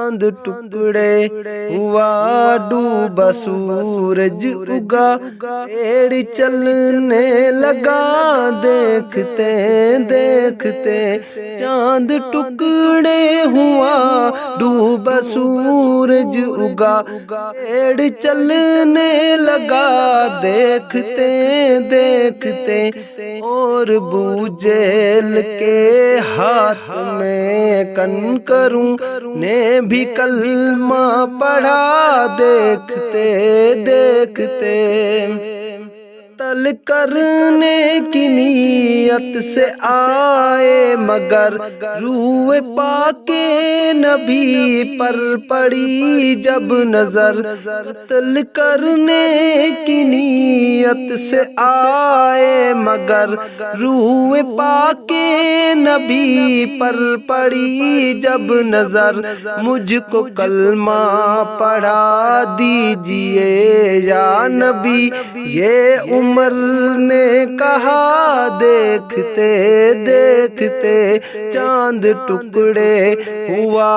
چاند ٹکڑے ہوا ڈوبا سورج اگا پیڑ چلنے لگا دیکھتے دیکھتے چاند ٹکڑے ہوا ڈوبا سورج اگا پیڑ چلنے لگا دیکھتے دیکھتے اور ابو جہل کے ہاتھ میں کنکروں نے بھی کلمہ پڑھا دیکھتے دیکھتے قتل کرنے کی نیت سے آئے مگر روح پاک نبی پر پڑی جب نظر قتل کرنے کی نیت سے آئے مگر روح پاک نبی پر پڑی جب نظر مجھ کو کلمہ پڑھا دیجئے یا نبی یہ عمر نے کہا دیکھتے دیکھتے چاند ٹکڑے ہوا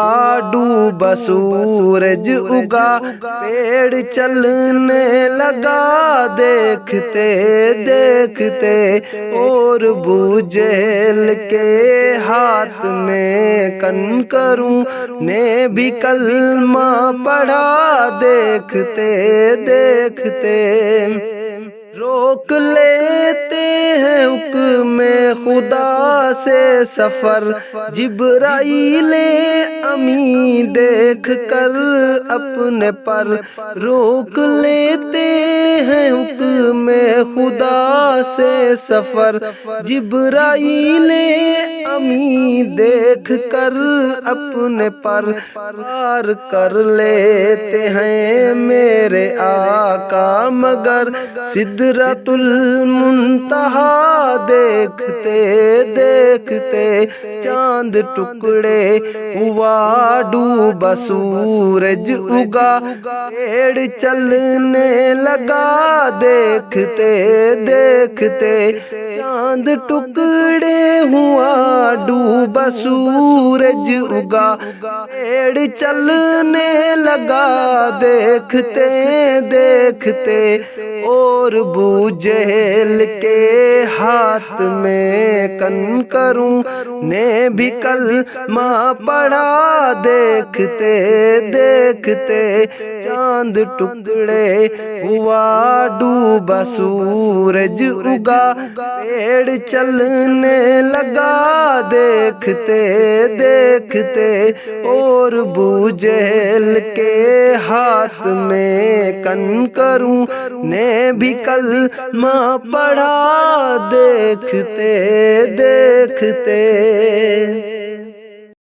ڈوبا سورج اگا پیڑ چلنے لگا دیکھتے دیکھتے اور ابو جہل کے ہاتھ میں کنکروں نے بھی کلمہ پڑھا دیکھتے دیکھتے روک لیتے ہیں حکم خدا سے سفر جبرائیل امی دیکھ کر اپنے پر روک لیتے ہیں حکم خدا سے سفر جبرائیل امی دیکھ کر اپنے پر پار کر لیتے ہیں میرے آقا مگر سدرۃ المنتہا دیکھتے دیکھتے چاند ٹکڑے ہوا ڈوبا سورج اگا پیڑ چلنے لگا دیکھتے دیکھتے چاند ٹکڑے ہوا ڈوبا سورج اگا پیڑ چلنے لگا دیکھتے دیکھتے اور ابو جہل کے ہاتھ میں کنکروں نے بھی کلمہ پڑھا دیکھتے دیکھتے چاند ٹکڑے ہوا ڈوبا سورج اگا پیڑ چلنے لگا دیکھتے دیکھتے اور ابو جہل کے ہاتھ میں کنکروں نے بھی کلمہ پڑھا دیکھتے دیکھتے